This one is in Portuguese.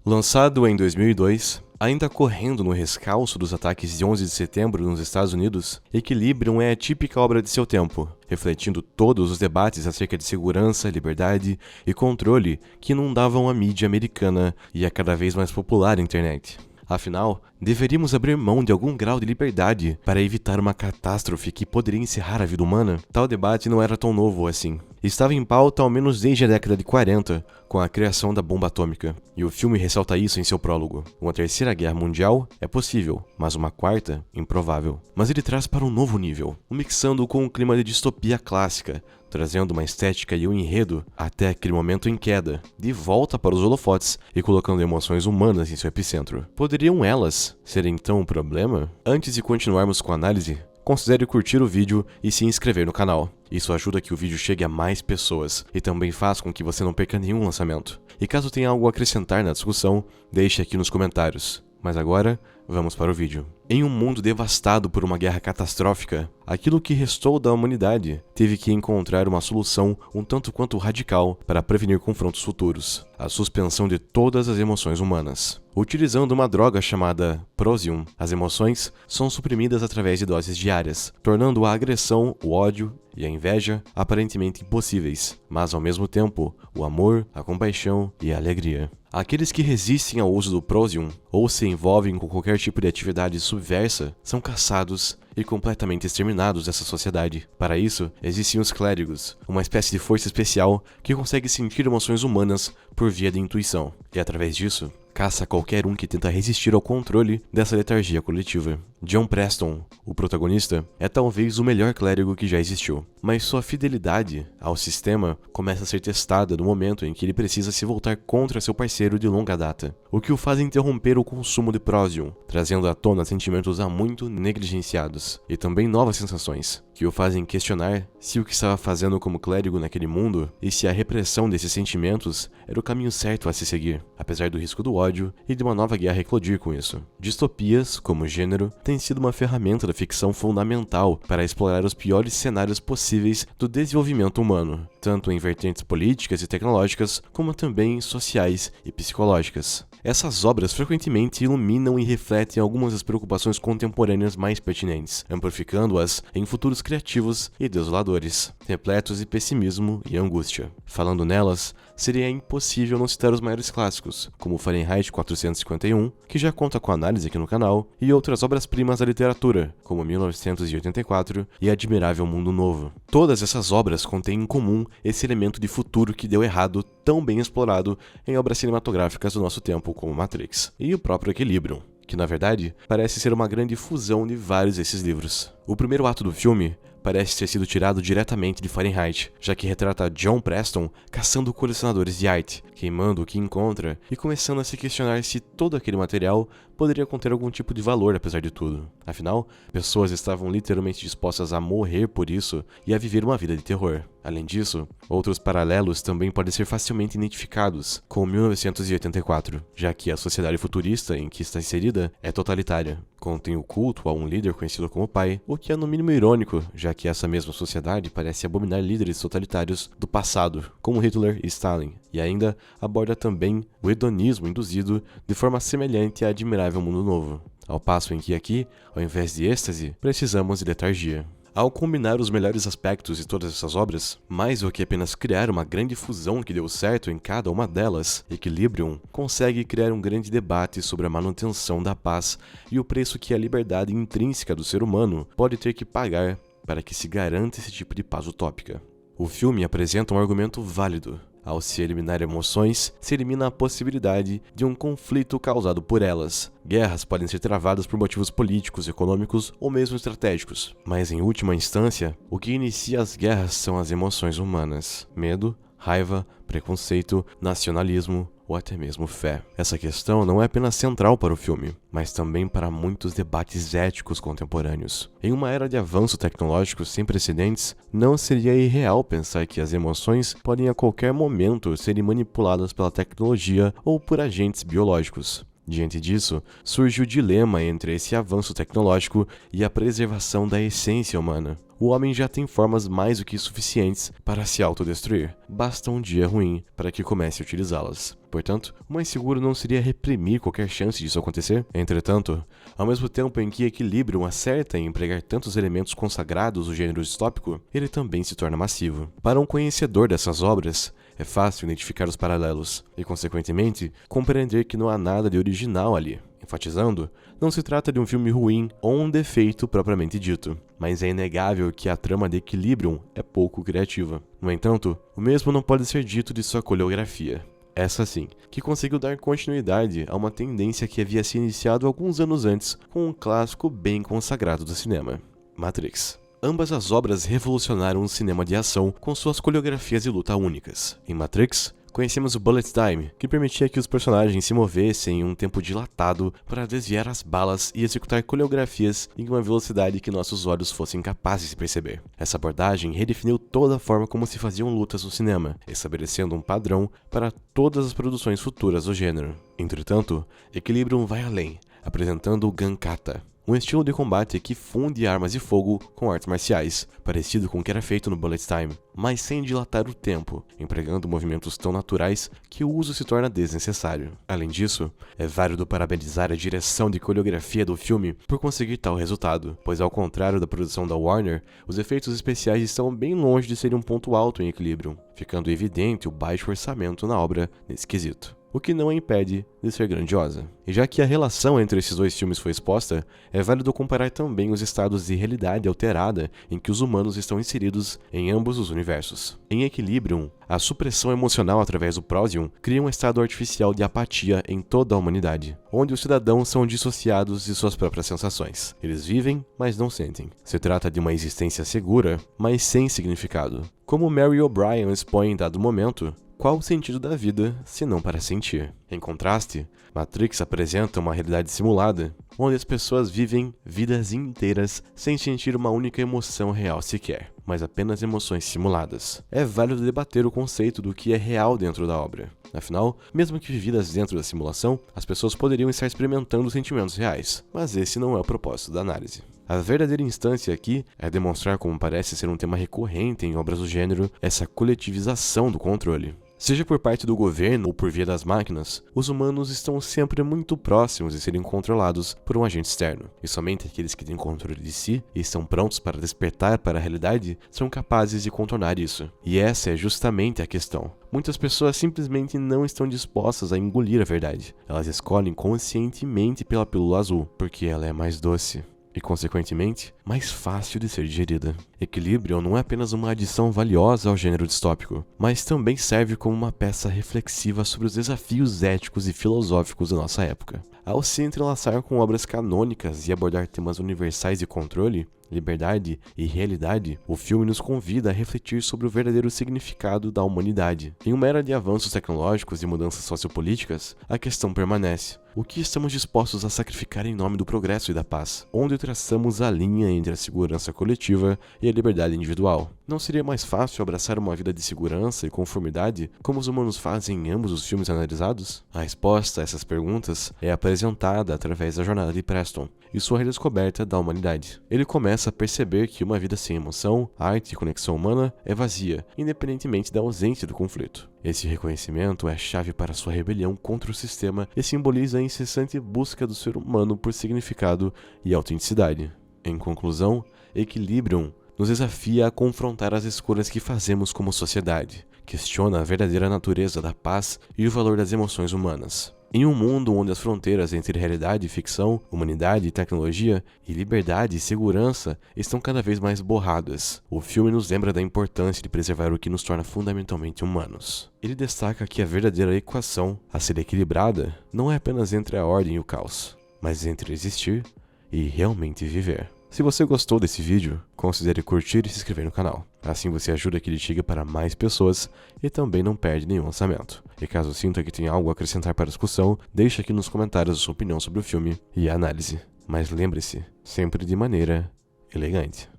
Lançado em 2002, ainda correndo no rescalço dos ataques de 11 de setembro nos Estados Unidos, Equilibrium é a típica obra de seu tempo, refletindo todos os debates acerca de segurança, liberdade e controle que inundavam a mídia americana e a cada vez mais popular internet. Afinal, deveríamos abrir mão de algum grau de liberdade para evitar uma catástrofe que poderia encerrar a vida humana? Tal debate não era tão novo assim. Estava em pauta ao menos desde a década de 40, com a criação da bomba atômica. E o filme ressalta isso em seu prólogo. Uma terceira guerra mundial é possível, mas uma quarta, improvável. Mas ele traz para um novo nível, mixando com um clima de distopia clássica, trazendo uma estética e um enredo até aquele momento em queda, de volta para os holofotes e colocando emoções humanas em seu epicentro. Poderiam elas ser então um problema? Antes de continuarmos com a análise, considere curtir o vídeo e se inscrever no canal. Isso ajuda que o vídeo chegue a mais pessoas e também faz com que você não perca nenhum lançamento. E caso tenha algo a acrescentar na discussão, deixe aqui nos comentários. Mas agora, vamos para o vídeo. Em um mundo devastado por uma guerra catastrófica, aquilo que restou da humanidade teve que encontrar uma solução um tanto quanto radical para prevenir confrontos futuros: a suspensão de todas as emoções humanas. Utilizando uma droga chamada Prosium, as emoções são suprimidas através de doses diárias, tornando a agressão, o ódio e a inveja aparentemente impossíveis, mas ao mesmo tempo, o amor, a compaixão e a alegria. Aqueles que resistem ao uso do Prosium ou se envolvem com qualquer tipo de atividade subversa são caçados e completamente exterminados dessa sociedade. Para isso, existem os clérigos, uma espécie de força especial que consegue sentir emoções humanas por via de intuição, e através disso, caça qualquer um que tenta resistir ao controle dessa letargia coletiva. John Preston, o protagonista, é talvez o melhor clérigo que já existiu, mas sua fidelidade ao sistema começa a ser testada no momento em que ele precisa se voltar contra seu parceiro de longa data, o que o faz interromper o consumo de Prosium, trazendo à tona sentimentos há muito negligenciados, e também novas sensações, que o fazem questionar se o que estava fazendo como clérigo naquele mundo e se a repressão desses sentimentos era o caminho certo a se seguir, apesar do risco do ódio e de uma nova guerra eclodir com isso. Distopias, como gênero, têm sido uma ferramenta da ficção fundamental para explorar os piores cenários possíveis do desenvolvimento humano, tanto em vertentes políticas e tecnológicas, como também sociais e psicológicas. Essas obras frequentemente iluminam e refletem algumas das preocupações contemporâneas mais pertinentes, amplificando-as em futuros criativos e desoladores, repletos de pessimismo e angústia. Falando nelas, seria impossível não citar os maiores clássicos, como Fahrenheit 451, que já conta com análise aqui no canal, e outras obras-primas da literatura, como 1984 e Admirável Mundo Novo. Todas essas obras contêm em comum esse elemento de futuro que deu errado, tão bem explorado em obras cinematográficas do nosso tempo, como Matrix, e o próprio Equilibrium, que na verdade parece ser uma grande fusão de vários desses livros. O primeiro ato do filme parece ter sido tirado diretamente de Fahrenheit, já que retrata John Preston caçando colecionadores de arte, queimando o que encontra e começando a se questionar se todo aquele material poderia conter algum tipo de valor apesar de tudo. Afinal, pessoas estavam literalmente dispostas a morrer por isso e a viver uma vida de terror. Além disso, outros paralelos também podem ser facilmente identificados com 1984, já que a sociedade futurista em que está inserida é totalitária. Contém o culto a um líder conhecido como pai, o que é no mínimo irônico, já que essa mesma sociedade parece abominar líderes totalitários do passado, como Hitler e Stalin, e ainda aborda também o hedonismo induzido de forma semelhante a Admirável Mundo Novo, ao passo em que aqui, ao invés de êxtase, precisamos de letargia. Ao combinar os melhores aspectos de todas essas obras, mais do que apenas criar uma grande fusão que deu certo em cada uma delas, Equilibrium consegue criar um grande debate sobre a manutenção da paz e o preço que a liberdade intrínseca do ser humano pode ter que pagar para que se garanta esse tipo de paz utópica. O filme apresenta um argumento válido. Ao se eliminar emoções, se elimina a possibilidade de um conflito causado por elas. Guerras podem ser travadas por motivos políticos, econômicos ou mesmo estratégicos, mas em última instância, o que inicia as guerras são as emoções humanas: medo, raiva, preconceito, nacionalismo ou até mesmo fé. Essa questão não é apenas central para o filme, mas também para muitos debates éticos contemporâneos. Em uma era de avanço tecnológico sem precedentes, não seria irreal pensar que as emoções podem a qualquer momento serem manipuladas pela tecnologia ou por agentes biológicos. Diante disso, surge o dilema entre esse avanço tecnológico e a preservação da essência humana. o homem já tem formas mais do que suficientes para se autodestruir. Basta um dia ruim para que comece a utilizá-las. Portanto, o mais seguro não seria reprimir qualquer chance disso acontecer. Entretanto, ao mesmo tempo em que Equilibrium acerta em empregar tantos elementos consagrados do gênero distópico, ele também se torna massivo. Para um conhecedor dessas obras, é fácil identificar os paralelos e, consequentemente, compreender que não há nada de original ali. Enfatizando, não se trata de um filme ruim ou um defeito propriamente dito, mas é inegável que a trama de Equilibrium é pouco criativa. No entanto, o mesmo não pode ser dito de sua coreografia. Essa sim, que conseguiu dar continuidade a uma tendência que havia se iniciado alguns anos antes com um clássico bem consagrado do cinema, Matrix. Ambas as obras revolucionaram o cinema de ação com suas coreografias de luta únicas. Em Matrix, conhecemos o Bullet Time, que permitia que os personagens se movessem em um tempo dilatado para desviar as balas e executar coreografias em uma velocidade que nossos olhos fossem capazes de perceber. Essa abordagem redefiniu toda a forma como se faziam lutas no cinema, estabelecendo um padrão para todas as produções futuras do gênero. Entretanto, Equilibrium vai além, apresentando o Gankata, um estilo de combate que funde armas de fogo com artes marciais, parecido com o que era feito no Bullet Time, mas sem dilatar o tempo, empregando movimentos tão naturais que o uso se torna desnecessário. Além disso, é válido parabenizar a direção de coreografia do filme por conseguir tal resultado, pois ao contrário da produção da Warner, os efeitos especiais estão bem longe de serem um ponto alto em Equilibrium, ficando evidente o baixo orçamento na obra nesse quesito, o que não a impede de ser grandiosa. E já que a relação entre esses dois filmes foi exposta, é válido comparar também os estados de realidade alterada em que os humanos estão inseridos em ambos os universos. Em Equilibrium, a supressão emocional através do Prosium cria um estado artificial de apatia em toda a humanidade, onde os cidadãos são dissociados de suas próprias sensações. Eles vivem, mas não sentem. Se trata de uma existência segura, mas sem significado. Como Mary O'Brien expõe em dado momento, qual o sentido da vida se não para sentir? Em contraste, Matrix apresenta uma realidade simulada, onde as pessoas vivem vidas inteiras sem sentir uma única emoção real sequer, mas apenas emoções simuladas. É válido debater o conceito do que é real dentro da obra. Afinal, mesmo que vividas dentro da simulação, as pessoas poderiam estar experimentando sentimentos reais, mas esse não é o propósito da análise. A verdadeira instância aqui é demonstrar como parece ser um tema recorrente em obras do gênero, essa coletivização do controle. Seja por parte do governo ou por via das máquinas, os humanos estão sempre muito próximos de serem controlados por um agente externo, e somente aqueles que têm controle de si e estão prontos para despertar para a realidade são capazes de contornar isso. E essa é justamente a questão. Muitas pessoas simplesmente não estão dispostas a engolir a verdade. Elas escolhem conscientemente pela pílula azul, porque ela é mais doce e, consequentemente, mais fácil de ser digerida. Equilibrium não é apenas uma adição valiosa ao gênero distópico, mas também serve como uma peça reflexiva sobre os desafios éticos e filosóficos da nossa época. Ao se entrelaçar com obras canônicas e abordar temas universais de controle, liberdade e realidade, o filme nos convida a refletir sobre o verdadeiro significado da humanidade. Em uma era de avanços tecnológicos e mudanças sociopolíticas, a questão permanece. O que estamos dispostos a sacrificar em nome do progresso e da paz? Onde traçamos a linha entre a segurança coletiva e a liberdade individual? Não seria mais fácil abraçar uma vida de segurança e conformidade, como os humanos fazem em ambos os filmes analisados? A resposta a essas perguntas é apresentada através da jornada de Preston e sua redescoberta da humanidade. Ele começa a perceber que uma vida sem emoção, arte e conexão humana é vazia, independentemente da ausência do conflito. Esse reconhecimento é a chave para sua rebelião contra o sistema e simboliza a incessante busca do ser humano por significado e autenticidade. Em conclusão, Equilibrium nos desafia a confrontar as escolhas que fazemos como sociedade, questiona a verdadeira natureza da paz e o valor das emoções humanas. Em um mundo onde as fronteiras entre realidade e ficção, humanidade e tecnologia, e liberdade e segurança estão cada vez mais borradas, o filme nos lembra da importância de preservar o que nos torna fundamentalmente humanos. Ele destaca que a verdadeira equação, a ser equilibrada, não é apenas entre a ordem e o caos, mas entre existir e realmente viver. Se você gostou desse vídeo, considere curtir e se inscrever no canal. Assim você ajuda que ele chegue para mais pessoas e também não perde nenhum lançamento. E caso sinta que tem algo a acrescentar para a discussão, deixe aqui nos comentários a sua opinião sobre o filme e a análise. Mas lembre-se, sempre de maneira elegante.